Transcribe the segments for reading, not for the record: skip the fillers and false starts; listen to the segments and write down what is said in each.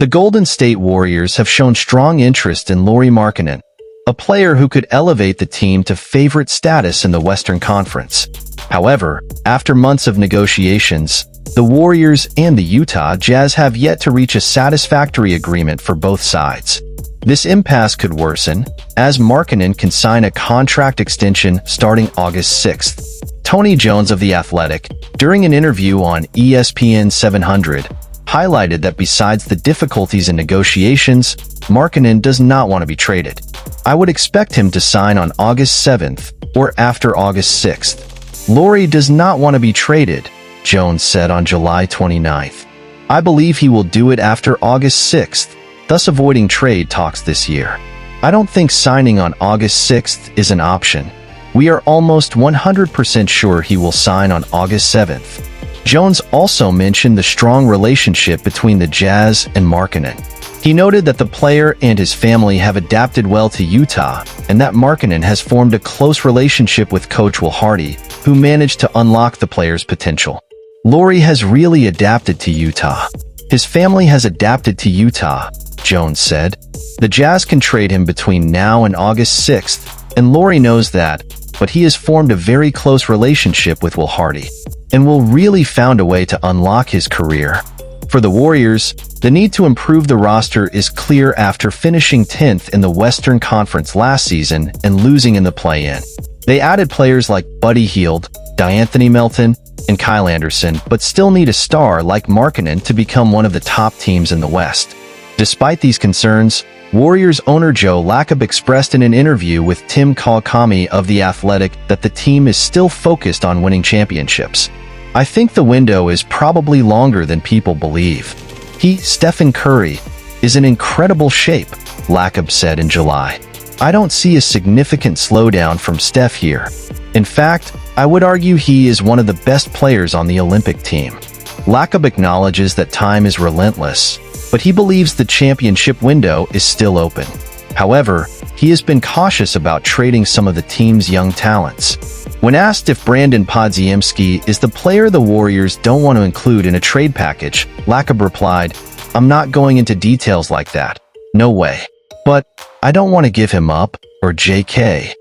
The Golden State Warriors have shown strong interest in Lauri Markkanen, a player who could elevate the team to favorite status in the Western Conference. However, after months of negotiations, the Warriors and the Utah Jazz have yet to reach a satisfactory agreement for both sides. This impasse could worsen, as Markkanen can sign a contract extension starting August 6th. Tony Jones of The Athletic, during an interview on ESPN 700, highlighted that besides the difficulties in negotiations, Markkanen does not want to be traded. "I would expect him to sign on August 7th or after August 6th. Lauri does not want to be traded," Jones said on July 29th. "I believe he will do it after August 6th, thus avoiding trade talks this year. I don't think signing on August 6th is an option. We are almost 100% sure he will sign on August 7th. Jones also mentioned the strong relationship between the Jazz and Markkanen. He noted that the player and his family have adapted well to Utah, and that Markkanen has formed a close relationship with coach Will Hardy, who managed to unlock the player's potential. Lauri has really adapted to Utah. His family has adapted to Utah," Jones said. "The Jazz can trade him between now and August 6th, and Lauri knows that, but he has formed a very close relationship with Will Hardy, and Will really found a way to unlock his career." For the Warriors, the need to improve the roster is clear after finishing 10th in the Western Conference last season and losing in the play-in. They added players like Buddy Hield, D'Anthony Melton, and Kyle Anderson, but still need a star like Markkanen to become one of the top teams in the West. Despite these concerns, Warriors owner Joe Lacob expressed in an interview with Tim Kawakami of The Athletic that the team is still focused on winning championships. "I think the window is probably longer than people believe. Stephen Curry, is in incredible shape," Lacob said in July. "I don't see a significant slowdown from Steph here. In fact, I would argue he is one of the best players on the Olympic team." Lacob acknowledges that time is relentless, but he believes the championship window is still open. However, he has been cautious about trading some of the team's young talents. When asked if Brandin Podziemski is the player the Warriors don't want to include in a trade package, Lacob replied, "I'm not going into details like that. No way. But I don't want to give him up, or JK."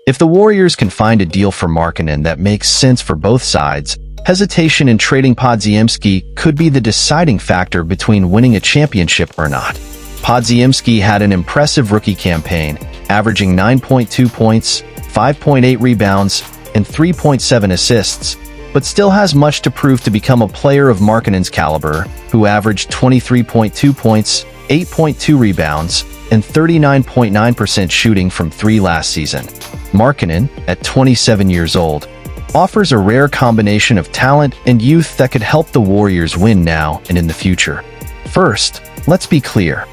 If the Warriors can find a deal for Markkanen that makes sense for both sides, hesitation in trading Podziemski could be the deciding factor between winning a championship or not. Podziemski had an impressive rookie campaign, averaging 9.2 points, 5.8 rebounds, and 3.7 assists, but still has much to prove to become a player of Markkanen's caliber, who averaged 23.2 points, 8.2 rebounds, and 39.9% shooting from three last season. Markkanen, at 27 years old, offers a rare combination of talent and youth that could help the Warriors win now and in the future. First, let's be clear.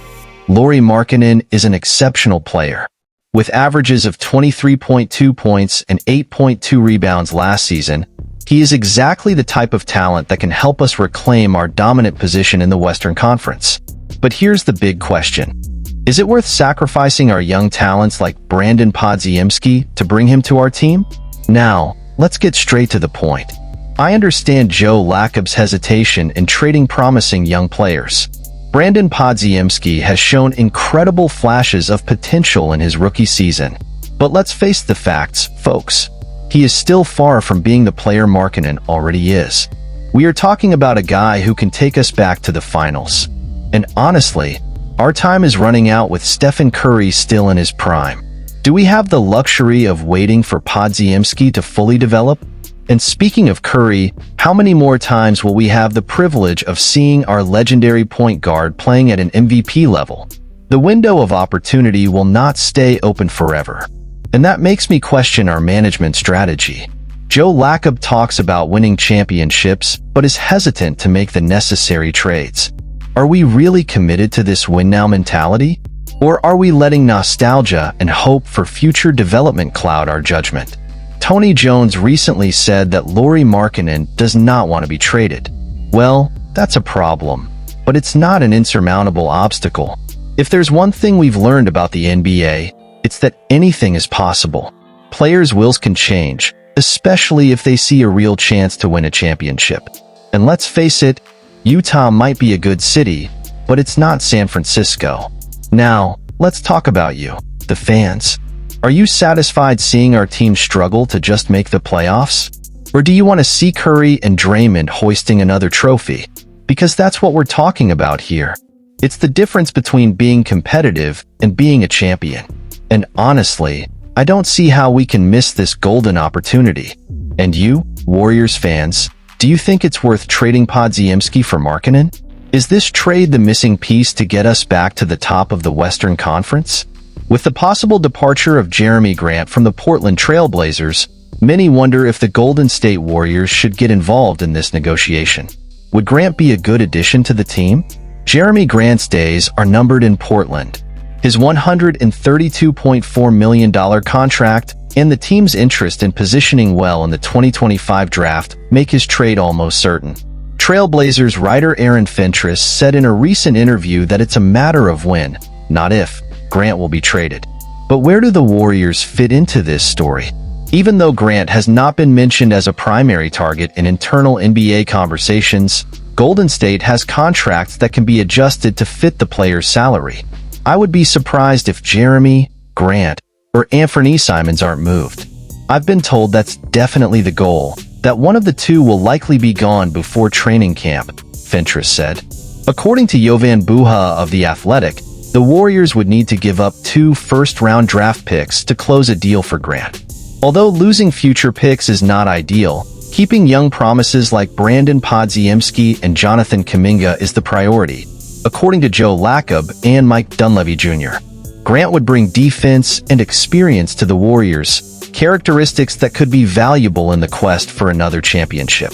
Lauri Markkanen is an exceptional player. With averages of 23.2 points and 8.2 rebounds last season, he is exactly the type of talent that can help us reclaim our dominant position in the Western Conference. But here's the big question. Is it worth sacrificing our young talents like Brandin Podziemski to bring him to our team? Now, let's get straight to the point. I understand Joe Lacob's hesitation in trading promising young players. Brandin Podziemski has shown incredible flashes of potential in his rookie season. But let's face the facts, folks. He is still far from being the player Markkanen already is. We are talking about a guy who can take us back to the finals. And honestly, our time is running out with Stephen Curry still in his prime. Do we have the luxury of waiting for Podziemski to fully develop? And speaking of Curry, how many more times will we have the privilege of seeing our legendary point guard playing at an MVP level? The window of opportunity will not stay open forever. And that makes me question our management strategy. Joe Lacob talks about winning championships, but is hesitant to make the necessary trades. Are we really committed to this win-now mentality? Or are we letting nostalgia and hope for future development cloud our judgment? Tony Jones recently said that Lauri Markkanen does not want to be traded. Well, that's a problem, but it's not an insurmountable obstacle. If there's one thing we've learned about the NBA, it's that anything is possible. Players' wills can change, especially if they see a real chance to win a championship. And let's face it, Utah might be a good city, but it's not San Francisco. Now, let's talk about you, the fans. Are you satisfied seeing our team struggle to just make the playoffs? Or do you want to see Curry and Draymond hoisting another trophy? Because that's what we're talking about here. It's the difference between being competitive and being a champion. And honestly, I don't see how we can miss this golden opportunity. And you, Warriors fans, do you think it's worth trading Podziemski for Markkanen? Is this trade the missing piece to get us back to the top of the Western Conference? With the possible departure of Jeremy Grant from the Portland Trail Blazers, many wonder if the Golden State Warriors should get involved in this negotiation. Would Grant be a good addition to the team? Jeremy Grant's days are numbered in Portland. His $132.4 million contract and the team's interest in positioning well in the 2025 draft make his trade almost certain. Trailblazers writer Aaron Fentress said in a recent interview that it's a matter of when, not if, Grant will be traded. But where do the Warriors fit into this story? Even though Grant has not been mentioned as a primary target in internal NBA conversations, Golden State has contracts that can be adjusted to fit the player's salary. I would be surprised if Jeremy, Grant, or Anthony Simons aren't moved. I've been told that's definitely the goal, that one of the two will likely be gone before training camp, Fentress said. According to Jovan Buha of The Athletic, the Warriors would need to give up 2 first-round draft picks to close a deal for Grant. Although losing future picks is not ideal, keeping young promises like Brandin Podziemski and Jonathan Kuminga is the priority, according to Joe Lacob and Mike Dunleavy Jr. Grant would bring defense and experience to the Warriors, characteristics that could be valuable in the quest for another championship.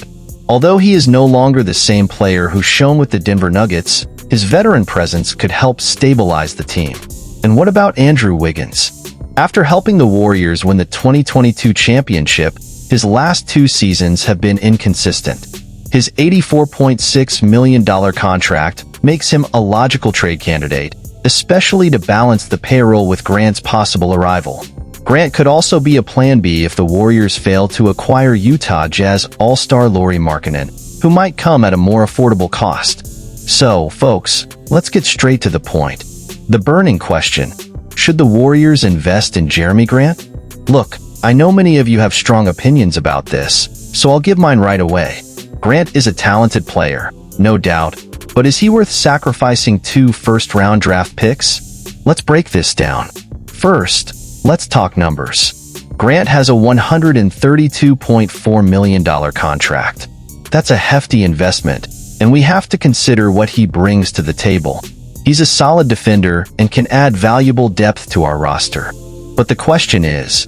Although he is no longer the same player who shone with the Denver Nuggets, his veteran presence could help stabilize the team. And what about Andrew Wiggins? After helping the Warriors win the 2022 championship, his last 2 seasons have been inconsistent. His $84.6 million contract makes him a logical trade candidate, especially to balance the payroll with Grant's possible arrival. Grant could also be a plan B if the Warriors fail to acquire Utah Jazz All-Star Lauri Markkanen, who might come at a more affordable cost. So, folks, let's get straight to the point. The burning question: should the Warriors invest in Jeremy Grant? Look, I know many of you have strong opinions about this, so I'll give mine right away. Grant is a talented player, no doubt, but is he worth sacrificing 2 first-round draft picks? Let's break this down. First, let's talk numbers. Grant has a $132.4 million contract. That's a hefty investment, and we have to consider what he brings to the table. He's a solid defender and can add valuable depth to our roster. But the question is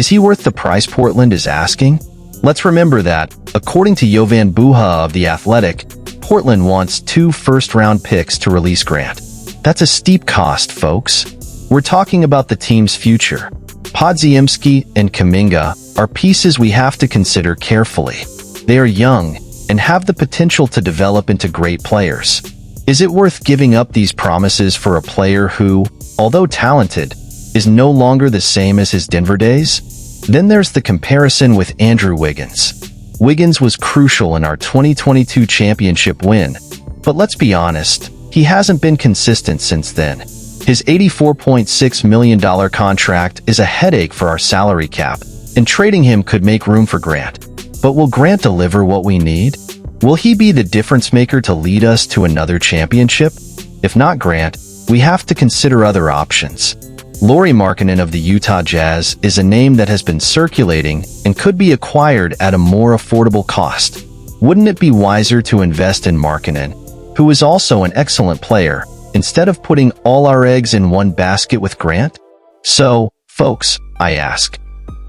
he worth the price Portland is asking? Let's remember that, according to Jovan Buha of The Athletic, Portland wants 2 first-round picks to release Grant. That's a steep cost, folks. We're talking about the team's future. Podziemski and Kuminga are pieces we have to consider carefully. They are young and have the potential to develop into great players. Is it worth giving up these promises for a player who, although talented, is no longer the same as his Denver days? Then there's the comparison with Andrew Wiggins. Wiggins was crucial in our 2022 championship win, but let's be honest, he hasn't been consistent since then. His $84.6 million contract is a headache for our salary cap, and trading him could make room for Grant. But will Grant deliver what we need? Will he be the difference maker to lead us to another championship? If not Grant, we have to consider other options. Lauri Markkanen of the Utah Jazz is a name that has been circulating and could be acquired at a more affordable cost. Wouldn't it be wiser to invest in Markkanen, who is also an excellent player, instead of putting all our eggs in one basket with Grant? So, folks, I ask,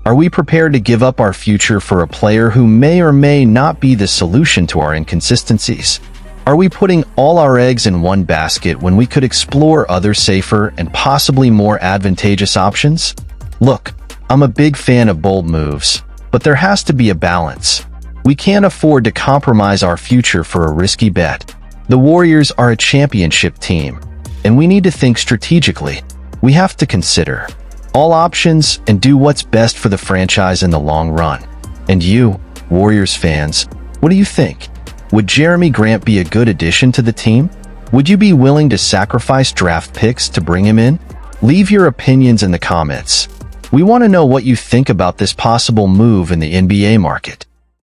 are we prepared to give up our future for a player who may or may not be the solution to our inconsistencies? Are we putting all our eggs in one basket when we could explore other safer and possibly more advantageous options? Look, I'm a big fan of bold moves, but there has to be a balance. We can't afford to compromise our future for a risky bet. The Warriors are a championship team, and we need to think strategically. We have to consider all options and do what's best for the franchise in the long run. And you, Warriors fans, what do you think? Would Jeremy Grant be a good addition to the team? Would you be willing to sacrifice draft picks to bring him in? Leave your opinions in the comments. We want to know what you think about this possible move in the NBA market.